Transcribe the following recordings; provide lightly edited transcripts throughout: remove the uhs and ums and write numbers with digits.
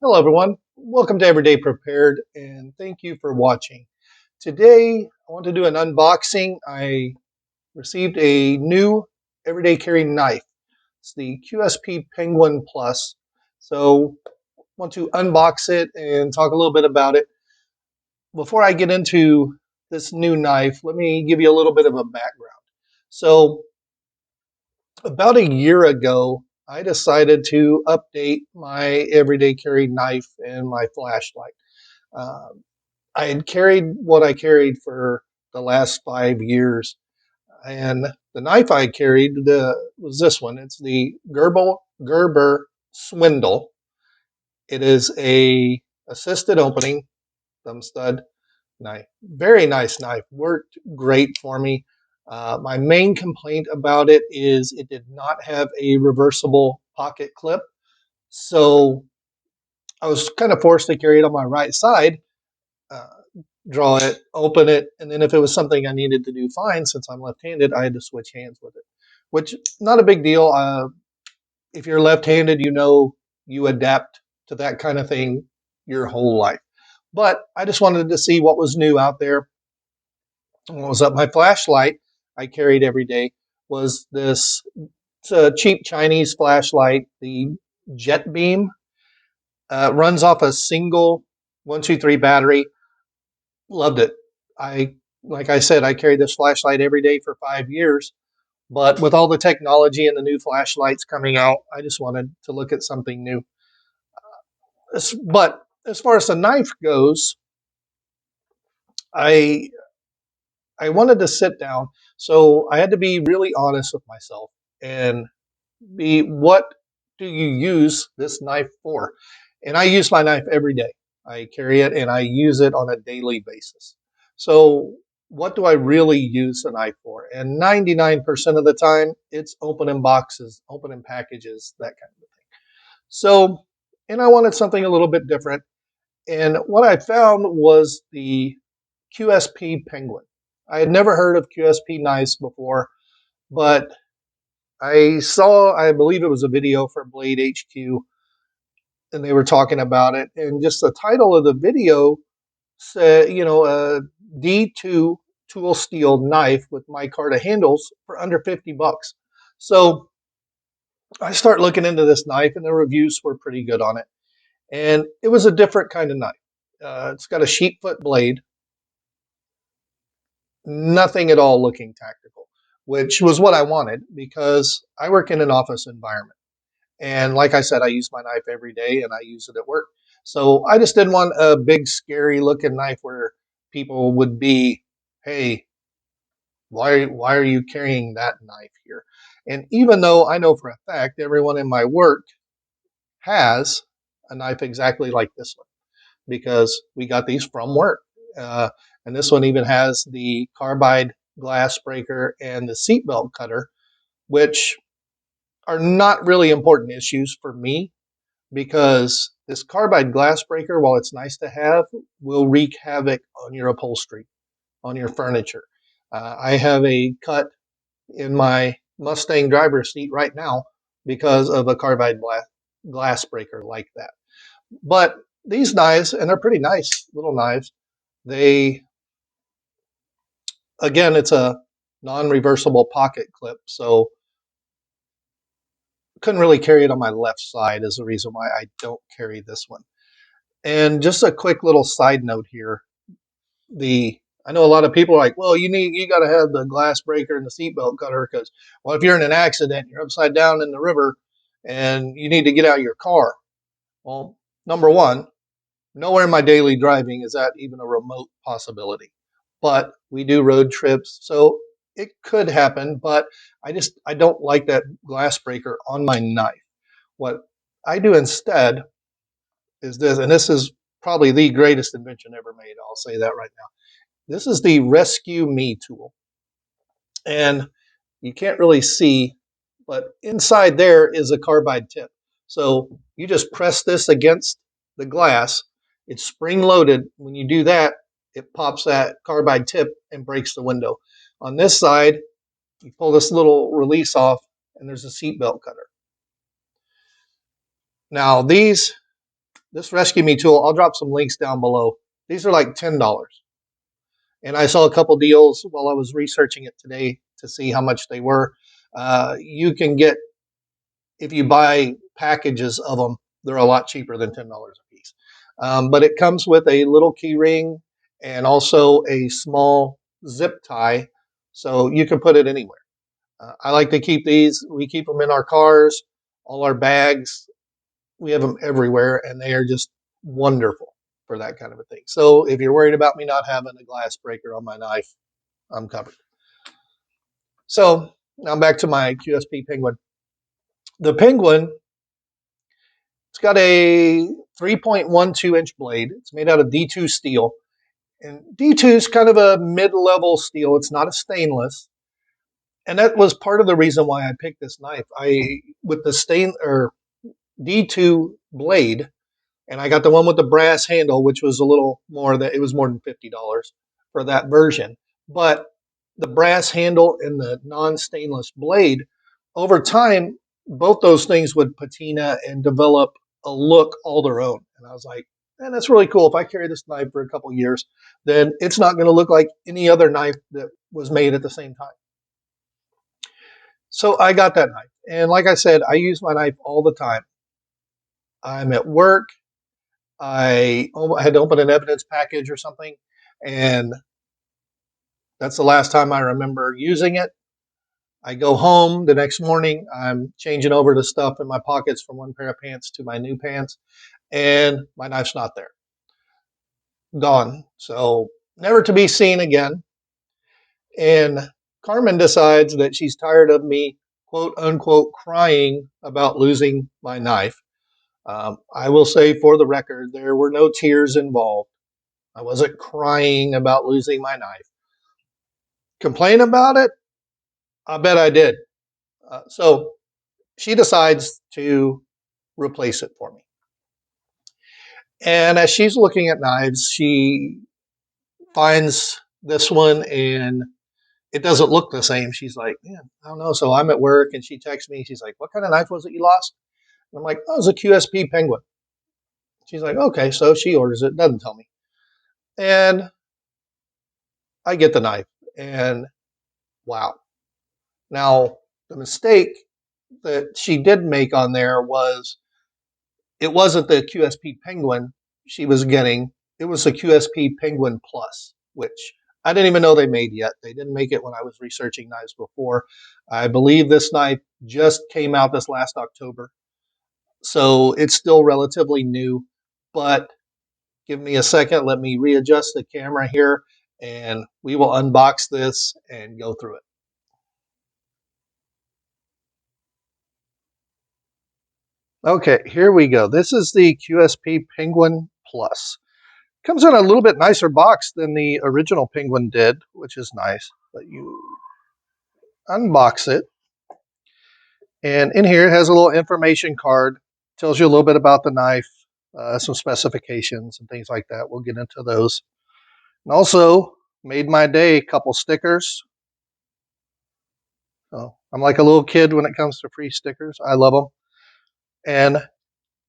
Hello, everyone. Welcome to Everyday Prepared, and thank you for watching. Today, I want to do an unboxing. I received a new everyday carry knife. It's the QSP Penguin Plus. So, I want to unbox it and talk a little bit about it. Before I get into this new knife, let me give you a little bit of a background. So, about a year ago, I decided to update my everyday carry knife and my flashlight. Uh, I had carried what I carried for the last 5 years, and the knife I carried was this one. It's the Gerber Swindle. It is a assisted opening thumb stud knife. Very nice knife. Worked great for me. My main complaint about it is it did not have a reversible pocket clip, so I was kind of forced to carry it on my right side. Uh, Draw it, open it, and then if it was something I needed to do fine, since I'm left-handed, I had to switch hands with it, which not a big deal. If you're left-handed, you adapt to that kind of thing your whole life. But I just wanted to see what was new out there. What was up? My flashlight I carried every day was this. It's a cheap Chinese flashlight, the Jet Beam. Runs off a single 123 battery. Loved it. I like I said, I carried this flashlight every day for 5 years. But with all the technology and the new flashlights coming out, I just wanted to look at something new. But as far as the knife goes, I I wanted to sit down, so I had to be really honest with myself and be what do you use this knife for? And I use my knife every day. I carry it and I use it on a daily basis. So what do I really use a knife for? And 99% of the time, it's opening boxes, opening packages, that kind of thing. So, and I wanted something a little bit different. And what I found was the QSP Penguin. I had never heard of QSP knives before, but I believe it was a video from Blade HQ, and they were talking about it. And just the title of the video said, a D2 tool steel knife with micarta handles for under 50 bucks. So I start looking into this knife, and the reviews were pretty good on it. And it was a different kind of knife. It's got a sheep foot blade, nothing at all looking tactical, which was what I wanted because I work in an office environment. And like I said, I use my knife every day and I use it at work. So I just didn't want a big, scary looking knife where people would be, hey, why are you carrying that knife here? And even though I know for a fact everyone in my work has a knife exactly like this one because we got these from work. And this one even has the carbide glass breaker and the seatbelt cutter, which are not really important issues for me because this carbide glass breaker, while it's nice to have, will wreak havoc on your upholstery, on your furniture. I have a cut in my Mustang driver's seat right now because of a carbide glass breaker like that. But these knives, and they're pretty nice little knives, they, again, it's a non-reversible pocket clip, so couldn't really carry it on my left side is the reason why I don't carry this one. And just a quick little side note here. I know a lot of people are like, well, you got to have the glass breaker and the seatbelt cutter because, well, if you're in an accident, you're upside down in the river and you need to get out of your car. Well, number one, nowhere in my daily driving is that even a remote possibility. But we do road trips, so it could happen, but I don't like that glass breaker on my knife. What I do instead is this, and this is probably the greatest invention ever made. I'll say that right now. This is the Rescue Me tool. And you can't really see, but inside there is a carbide tip. So you just press this against the glass. It's spring loaded. When you do that, it pops that carbide tip and breaks the window. On this side, you pull this little release off and there's a seatbelt cutter. Now these this Rescue Me tool, I'll drop some links down below. These are like $10. And I saw a couple deals while I was researching it today to see how much they were. You can get, if you buy packages of them, they're a lot cheaper than $10 a piece. But it comes with a little key ring and also a small zip tie, so you can put it anywhere. I like to keep these. We keep them in our cars, all our bags. We have them everywhere, and they are just wonderful for that kind of a thing. So if you're worried about me not having a glass breaker on my knife, I'm covered. So now back to my QSP Penguin. The Penguin, it's got a 3.12-inch blade. It's made out of D2 steel. And D2 is kind of a mid-level steel. It's not a stainless. And that was part of the reason why I picked this knife. With the D2 blade, and I got the one with the brass handle, which was a little more, that it was more than $50 for that version. But the brass handle and the non-stainless blade, over time, both those things would patina and develop a look all their own. And I was like, man, that's really cool. If I carry this knife for a couple years, then it's not going to look like any other knife that was made at the same time. So I got that knife. And like I said, I use my knife all the time. I'm at work. I had to open an evidence package or something, and that's the last time I remember using it. I go home the next morning. I'm changing over the stuff in my pockets from one pair of pants to my new pants, and my knife's not there. Gone. So never to be seen again. And Carmen decides that she's tired of me, quote unquote, crying about losing my knife. I will say for the record, there were no tears involved. I wasn't crying about losing my knife. Complain about it? I bet I did. So she decides to replace it for me. And as she's looking at knives, she finds this one and it doesn't look the same. She's like, man, I don't know. So I'm at work and she texts me. She's like, what kind of knife was it you lost? And I'm like, oh, it was a QSP Penguin. She's like, okay. So she orders it, doesn't tell me. And I get the knife and wow. Now, the mistake that she did make on there was it wasn't the QSP Penguin she was getting. It was the QSP Penguin Plus, which I didn't even know they made yet. They didn't make it when I was researching knives before. I believe this knife just came out this last October. So it's still relatively new, but give me a second. Let me readjust the camera here and we will unbox this and go through it. Okay, here we go. This is the QSP Penguin Plus. Comes in a little bit nicer box than the original Penguin did, which is nice. But you unbox it, and in here it has a little information card. Tells you a little bit about the knife, some specifications and things like that. We'll get into those. And also made my day, a couple stickers. So I'm like a little kid when it comes to free stickers. I love them. And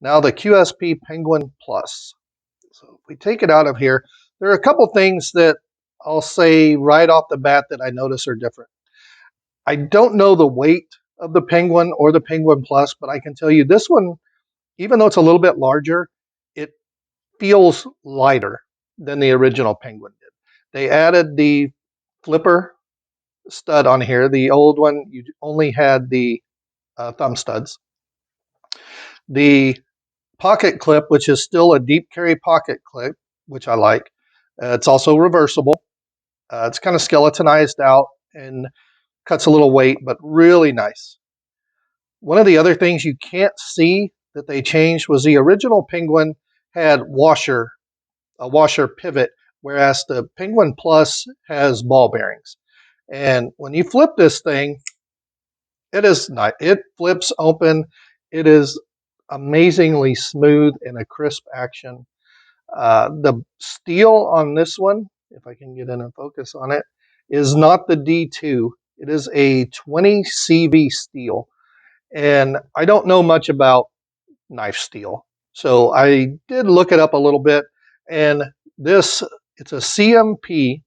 now the QSP Penguin Plus. So if we take it out of here, there are a couple things that I'll say right off the bat that I notice are different. I don't know the weight of the Penguin or the Penguin Plus, but I can tell you this one, even though it's a little bit larger, it feels lighter than the original Penguin did. They added the flipper stud on here. The old one, you only had the thumb studs. The pocket clip, which is still a deep carry pocket clip, which I like. It's also reversible. It's kind of skeletonized out and cuts a little weight, but really nice. One of the other things you can't see that they changed was the original Penguin had a washer pivot, whereas the Penguin Plus has ball bearings. And when you flip this thing, it is nice. It flips open. It is amazingly smooth and a crisp action. The steel on this one, if I can get in and focus on it, is not the D2. It is a 20 CV steel. And I don't know much about knife steel. So I did look it up a little bit, and it's a CMP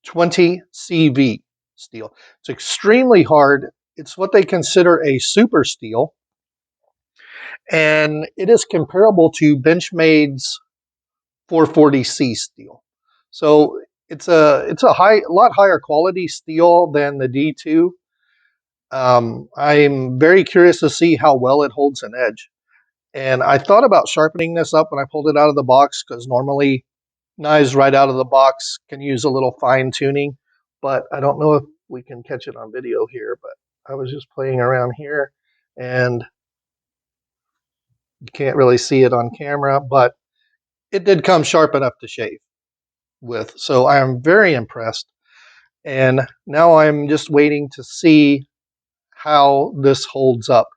20CV steel. It's extremely hard. It's what they consider a super steel, and it is comparable to Benchmade's 440C steel. So it's a lot higher quality steel than the D2. I'm very curious to see how well it holds an edge. And I thought about sharpening this up when I pulled it out of the box, because normally knives right out of the box can use a little fine tuning, but I don't know if we can catch it on video here, but I was just playing around here and you can't really see it on camera, but it did come sharp enough to shave with. So I am very impressed. And now I'm just waiting to see how this holds up.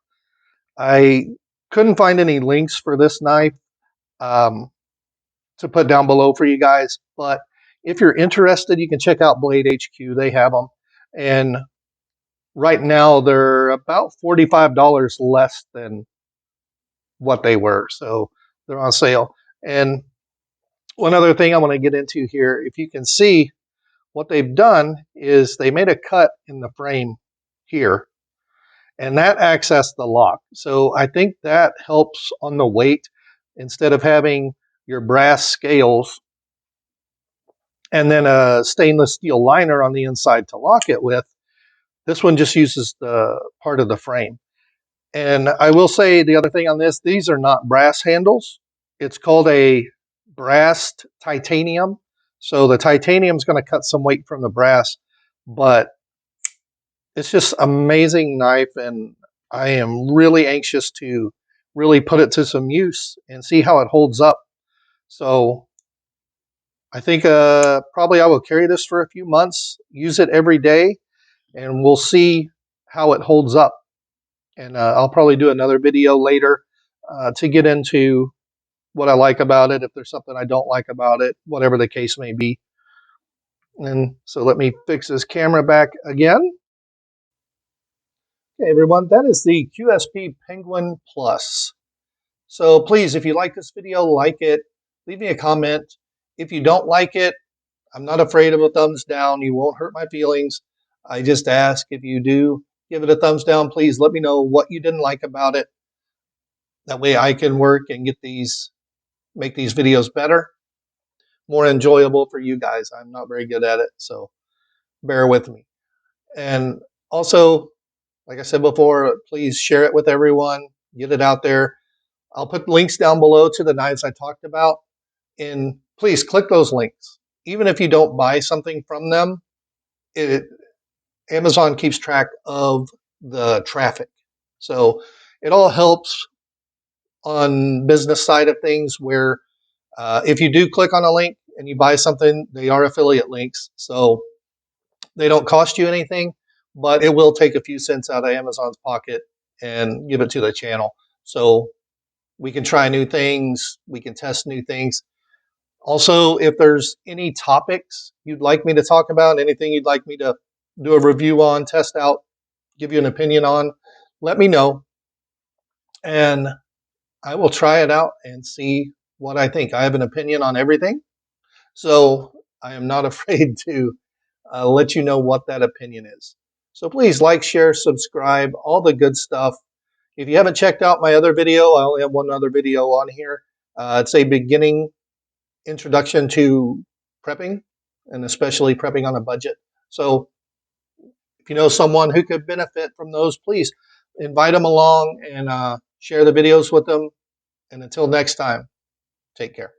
I couldn't find any links for this knife to put down below for you guys, but if you're interested, you can check out Blade HQ. They have them, and right now they're about $45 less than what they were, so they're on sale. And one other thing I want to get into here, if you can see, what they've done is they made a cut in the frame here, and that accessed the lock. So I think that helps on the weight. Instead of having your brass scales and then a stainless steel liner on the inside to lock it with, this one just uses the part of the frame. And I will say the other thing on this, these are not brass handles. It's called a brassed titanium. So the titanium is going to cut some weight from the brass, but it's just amazing knife, and I am really anxious to really put it to some use and see how it holds up. So I think probably I will carry this for a few months, use it every day, and we'll see how it holds up. And I'll probably do another video later to get into what I like about it, if there's something I don't like about it, whatever the case may be. And so let me fix this camera back again. Okay, everyone, that is the QSP Penguin Plus. So please, if you like this video, like it, leave me a comment. If you don't like it, I'm not afraid of a thumbs down. You won't hurt my feelings. I just ask, if you do give it a thumbs down, please let me know what you didn't like about it. That way I can work and make these videos better, more enjoyable for you guys. I'm not very good at it, so bear with me. And also, like I said before, please share it with everyone, get it out there. I'll put links down below to the knives I talked about, and please click those links. Even if you don't buy something from them, Amazon keeps track of the traffic. So it all helps on business side of things, where if you do click on a link and you buy something, they are affiliate links. So they don't cost you anything, but it will take a few cents out of Amazon's pocket and give it to the channel. So we can try new things. We can test new things. Also, if there's any topics you'd like me to talk about, anything you'd like me to do a review on, test out, give you an opinion on, let me know. And I will try it out and see what I think. I have an opinion on everything, so I am not afraid to let you know what that opinion is. So please like, share, subscribe, all the good stuff. If you haven't checked out my other video, I only have one other video on here. It's a beginning introduction to prepping, and especially prepping on a budget. So if you know someone who could benefit from those, please invite them along and share the videos with them. And until next time, take care.